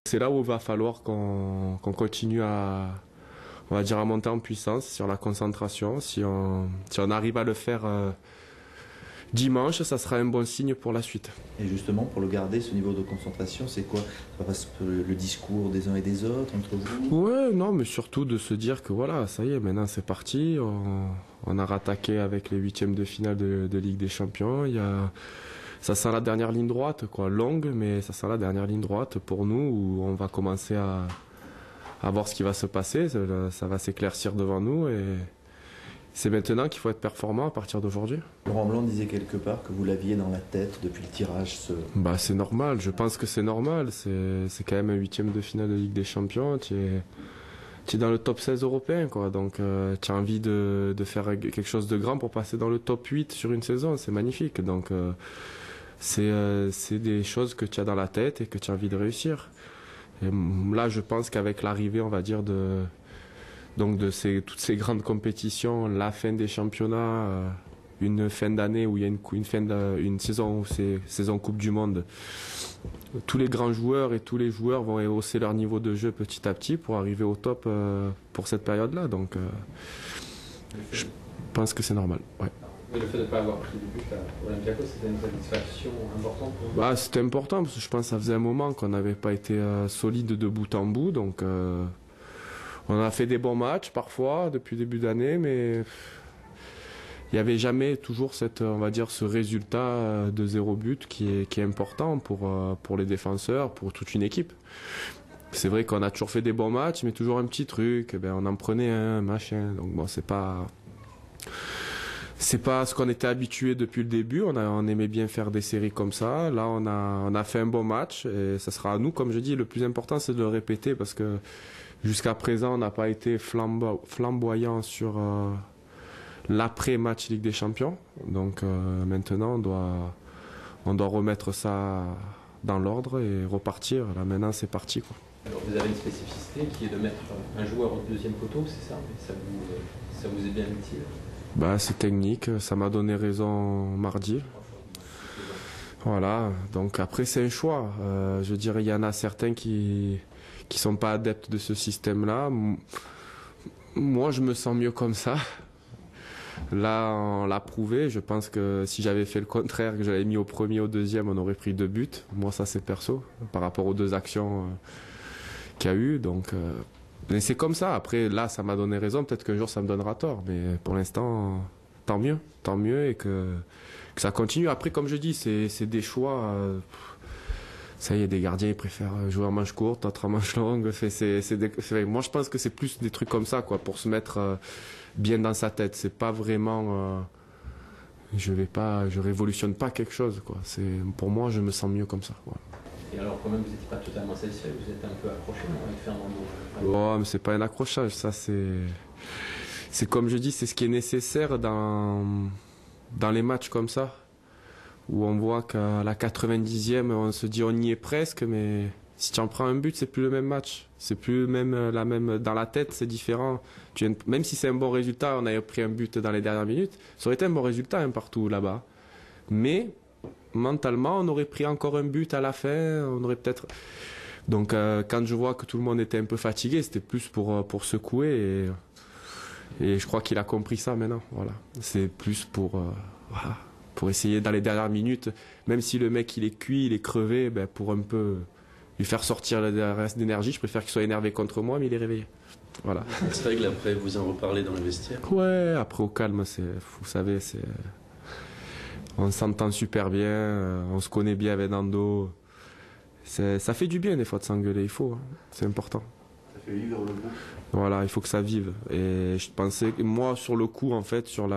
C'est là où il va falloir qu'on continue on va dire, à monter en puissance sur la concentration. Si on arrive à le faire dimanche, ça sera un bon signe pour la suite. Et justement, pour le garder, ce niveau de concentration, c'est quoi? Ça passe le discours des uns et des autres entre vous? Ouais, non, mais surtout de se dire que voilà, ça y est, maintenant c'est parti. On a rattaqué avec les huitièmes de finale de Ligue des Champions. Ça sent la dernière ligne droite, quoi, longue, mais ça sent la dernière ligne droite pour nous où on va commencer à voir ce qui va se passer. Ça va s'éclaircir devant nous et c'est maintenant qu'il faut être performant à partir d'aujourd'hui. Laurent Blanc disait quelque part que vous l'aviez dans la tête depuis le tirage. Bah, c'est normal, je pense que c'est normal. C'est quand même un huitième de finale de Ligue des Champions. Tu es dans le top 16 européen, quoi. Donc tu as envie de faire quelque chose de grand pour passer dans le top 8 sur une saison. C'est magnifique. Donc c'est des choses que tu as dans la tête et que tu as envie de réussir. Et là, je pense qu'avec l'arrivée, on va dire, toutes ces grandes compétitions, la fin des championnats, une fin d'année où il y a une saison où c'est saison Coupe du Monde, tous les grands joueurs et tous les joueurs vont hausser leur niveau de jeu petit à petit pour arriver au top pour cette période-là. Donc je pense que c'est normal. Ouais. Et le fait de ne pas avoir pris de but à Olympiakos, c'était une satisfaction importante pour vous? Bah, c'était important parce que je pense que ça faisait un moment qu'on n'avait pas été solide de bout en bout. Donc on a fait des bons matchs parfois depuis le début d'année, mais il n'y avait jamais toujours on va dire, ce résultat de 0 but qui est important pour les défenseurs, pour toute une équipe. C'est vrai qu'on a toujours fait des bons matchs, mais toujours un petit truc. Ben, on en prenait un, machin. Donc bon, c'est pas ce qu'on était habitué depuis le début. On aimait bien faire des séries comme ça. Là, on a fait un bon match et ça sera à nous, comme je dis, le plus important, c'est de le répéter parce que jusqu'à présent, on n'a pas été flamboyant sur l'après-match Ligue des Champions. Donc maintenant, on doit remettre ça dans l'ordre et repartir. Là, maintenant, c'est parti, quoi. Alors, vous avez une spécificité qui est de mettre un joueur au deuxième poteau, c'est ça? Ça vous est bien utile? Bah, c'est technique, ça m'a donné raison mardi. Voilà, donc après c'est un choix. Je dirais il y en a certains qui sont pas adeptes de ce système-là. Moi, je me sens mieux comme ça. Là, on l'a prouvé. Je pense que si j'avais fait le contraire, que j'avais mis au premier, au deuxième, on aurait pris 2 buts. Moi, ça c'est perso, par rapport aux 2 actions qu'il y a eu. Donc mais c'est comme ça. Après, là, ça m'a donné raison. Peut-être qu'un jour, ça me donnera tort. Mais pour l'instant, tant mieux. Tant mieux et que ça continue. Après, comme je dis, c'est des choix. Ça y est, des gardiens, ils préfèrent jouer en manche courte, d'autres en manche longue. Moi, je pense que c'est plus des trucs comme ça, quoi, pour se mettre bien dans sa tête. C'est pas vraiment... je révolutionne pas quelque chose, quoi. Pour moi, je me sens mieux comme ça. Voilà. Et alors, quand même, vous n'étiez pas totalement satisfait, vous êtes un peu accroché avec Fernando. Oh, mais c'est pas un accrochage, ça c'est comme je dis, c'est ce qui est nécessaire dans les matchs comme ça, où on voit qu'à la 90e, on se dit on y est presque, mais si tu en prends un but, c'est plus le même match, c'est plus même dans la tête, c'est différent. Même si c'est un bon résultat, on a pris un but dans les dernières minutes, ça aurait été un bon résultat partout là-bas, mais mentalement, on aurait pris encore un but à la fin, on aurait peut-être... Donc quand je vois que tout le monde était un peu fatigué, c'était plus pour secouer et je crois qu'il a compris ça maintenant. Voilà. C'est plus voilà, pour essayer dans les dernières minutes, même si le mec il est cuit, il est crevé, ben, pour un peu lui faire sortir le reste d'énergie, je préfère qu'il soit énervé contre moi, mais il est réveillé. Voilà. C'est vrai que après vous en reparlez dans le vestiaire. Ouais, après au calme, vous savez, on s'entend super bien, on se connaît bien avec Nando. Ça fait du bien des fois de s'engueuler, il faut, hein. C'est important. Ça fait vivre le groupe. Voilà, il faut que ça vive. Et je pensais que moi, sur le coup, en fait, sur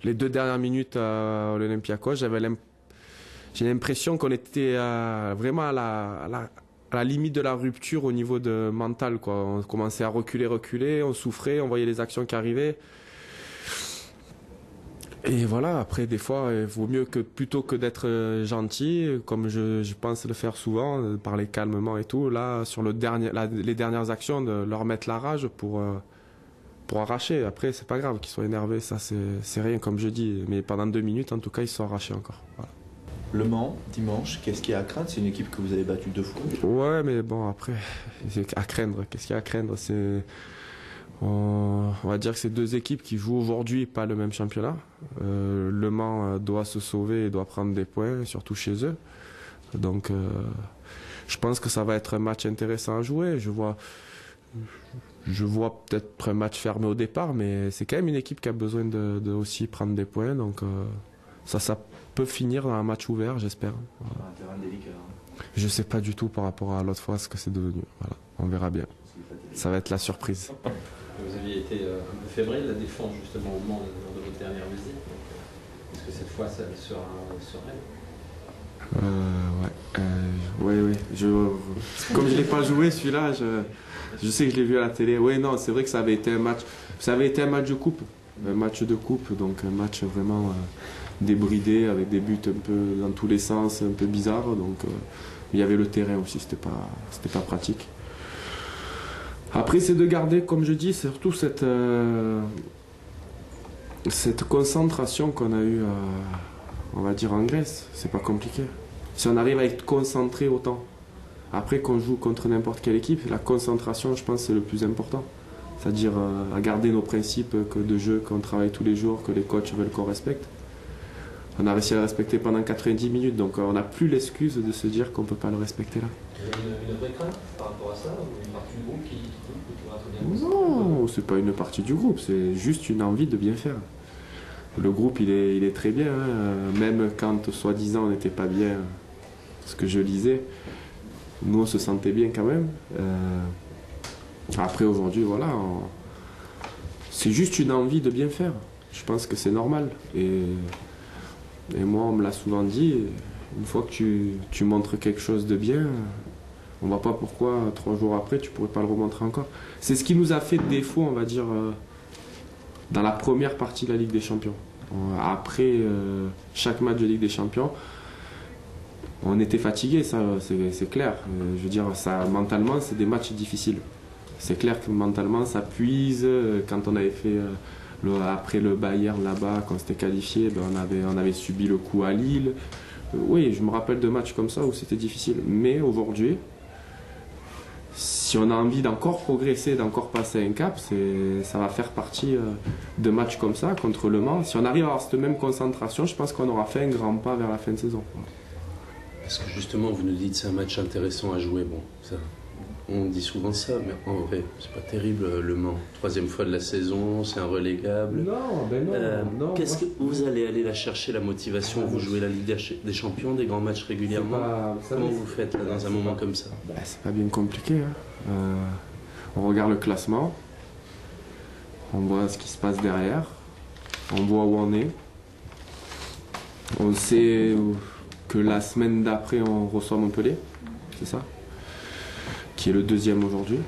les 2 dernières minutes à l'Olympiakos, j'ai l'impression qu'on était vraiment à la limite de la rupture au niveau de mental, quoi. On commençait à reculer, on souffrait, on voyait les actions qui arrivaient. Et voilà, après des fois, il vaut mieux plutôt que d'être gentil, comme je pense le faire souvent, parler calmement et tout, là, sur les dernières actions, de leur mettre la rage pour arracher. Après, c'est pas grave qu'ils soient énervés, ça c'est rien, comme je dis. Mais pendant 2 minutes, en tout cas, ils se sont arrachés encore. Voilà. Le Mans, dimanche, qu'est-ce qu'il y a à craindre? C'est une équipe que vous avez battue 2 fois. Ouais, mais bon, après, à craindre. Qu'est-ce qu'il y a à craindre? On va dire que c'est 2 équipes qui jouent aujourd'hui pas le même championnat. Le Mans doit se sauver et doit prendre des points, surtout chez eux. Donc, je pense que ça va être un match intéressant à jouer. Je vois peut-être un match fermé au départ, mais c'est quand même une équipe qui a besoin de aussi prendre des points. Donc, ça peut finir dans un match ouvert, j'espère. Voilà. Un terrain délicat. Je sais pas du tout par rapport à l'autre fois ce que c'est devenu. Voilà, on verra bien. Ça va être la surprise. Vous aviez été un peu fébrile, la défense justement au Mans lors de votre dernière visite. Est-ce que cette fois ça sera sereine? Oui. Comme je l'ai pas joué celui-là, je sais que je l'ai vu à la télé. Oui, non, c'est vrai que ça avait été un match. Ça avait été un match de coupe. Un match de coupe, donc un match vraiment débridé, avec des buts un peu dans tous les sens, un peu bizarres. Donc il y avait le terrain aussi, c'était pas pratique. Après, c'est de garder, comme je dis, surtout cette concentration qu'on a eue, on va dire, en Grèce. C'est pas compliqué. Si on arrive à être concentré autant, après qu'on joue contre n'importe quelle équipe, la concentration, je pense, c'est le plus important. C'est-à-dire à garder nos principes de jeu qu'on travaille tous les jours, que les coachs veulent qu'on respecte. On a réussi à le respecter pendant 90 minutes, donc on n'a plus l'excuse de se dire qu'on ne peut pas le respecter là. Il y a une vraie crainte par rapport à ça, ou une partie du groupe qui trouve que tu vas très bien? Non, c'est pas une partie du groupe, c'est juste une envie de bien faire. Le groupe, il est très bien, hein. Même quand soi-disant on n'était pas bien, ce que je lisais, nous on se sentait bien quand même. Après aujourd'hui, voilà, c'est juste une envie de bien faire. Je pense que c'est normal. Et moi, on me l'a souvent dit, une fois que tu montres quelque chose de bien, on ne voit pas pourquoi 3 jours après, tu ne pourrais pas le remontrer encore. C'est ce qui nous a fait défaut, on va dire, dans la première partie de la Ligue des Champions. Après chaque match de Ligue des Champions, on était fatigué, ça c'est clair. Je veux dire, ça, mentalement, c'est des matchs difficiles. C'est clair que mentalement, ça puise. Quand on avait fait après le Bayern là-bas, quand on s'était qualifié, ben on avait subi le coup à Lille. Oui, je me rappelle de matchs comme ça où c'était difficile. Mais aujourd'hui, si on a envie d'encore progresser, d'encore passer un cap, ça va faire partie de matchs comme ça contre Le Mans. Si on arrive à avoir cette même concentration, je pense qu'on aura fait un grand pas vers la fin de saison. Parce que justement, vous nous dites que c'est un match intéressant à jouer. Bon, ça, on dit souvent ça, mais en vrai, c'est pas terrible. Le Mans, 3e fois de la saison, c'est un relégable. Non. Qu'est-ce que vous allez la chercher, la motivation? Vous jouez la Ligue des Champions, des grands matchs régulièrement. Comment vous faites là, dans un moment comme ça? C'est pas bien compliqué. Hein. On regarde le classement, on voit ce qui se passe derrière, on voit où on est. On sait que la semaine d'après, on reçoit Montpellier, c'est ça? Qui est le 2e aujourd'hui.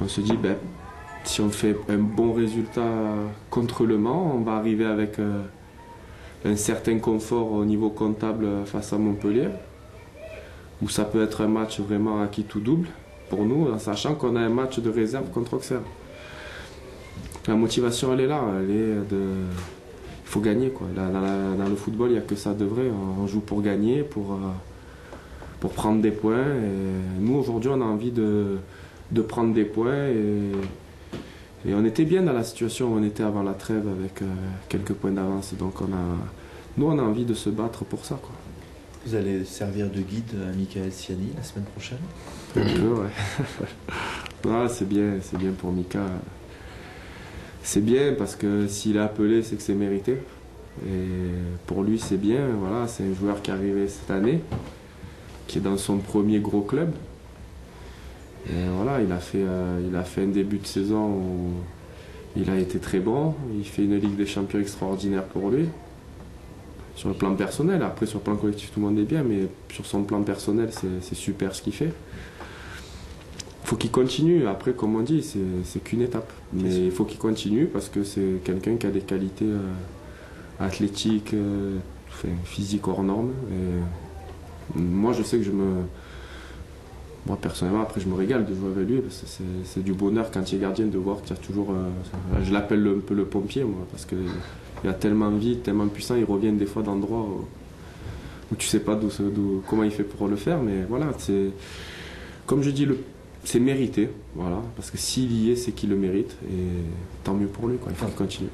On se dit, si on fait un bon résultat contre Le Mans, on va arriver avec un certain confort au niveau comptable face à Montpellier, où ça peut être un match vraiment acquis tout double pour nous, en sachant qu'on a un match de réserve contre Auxerre. La motivation, elle est là, il faut gagner, quoi. Dans le football, il n'y a que ça de vrai. On joue pour gagner, pour prendre des points. Et nous, aujourd'hui, on a envie de prendre des points. Et on était bien dans la situation où on était avant la trêve avec quelques points d'avance. Donc nous, on a envie de se battre pour ça, quoi. Vous allez servir de guide à Michael Siani la semaine prochaine? Un peu, ouais. C'est bien pour Mika. C'est bien parce que s'il est appelé, c'est que c'est mérité. Et pour lui, c'est bien. Voilà, c'est un joueur qui est arrivé cette année, qui est dans son premier gros club. Et voilà, il a fait un début de saison où il a été très bon. Il fait une Ligue des Champions extraordinaire pour lui. Sur le plan personnel, après sur le plan collectif, tout le monde est bien, mais sur son plan personnel, c'est super ce qu'il fait. Il faut qu'il continue. Après, comme on dit, c'est qu'une étape. Mais il faut qu'il continue parce que c'est quelqu'un qui a des qualités athlétiques, physiques hors normes. Et moi, je sais que moi, personnellement, après, je me régale de jouer avec lui parce que c'est du bonheur quand il est gardien de voir qu'il y a toujours. Je l'appelle un peu le pompier, moi, parce qu'il a tellement vite, tellement puissant, il revient des fois d'endroits où tu sais pas comment il fait pour le faire, mais voilà, comme je dis, c'est mérité, voilà, parce que s'il y est, c'est qu'il le mérite, et tant mieux pour lui, quoi, il faut qu'il continue.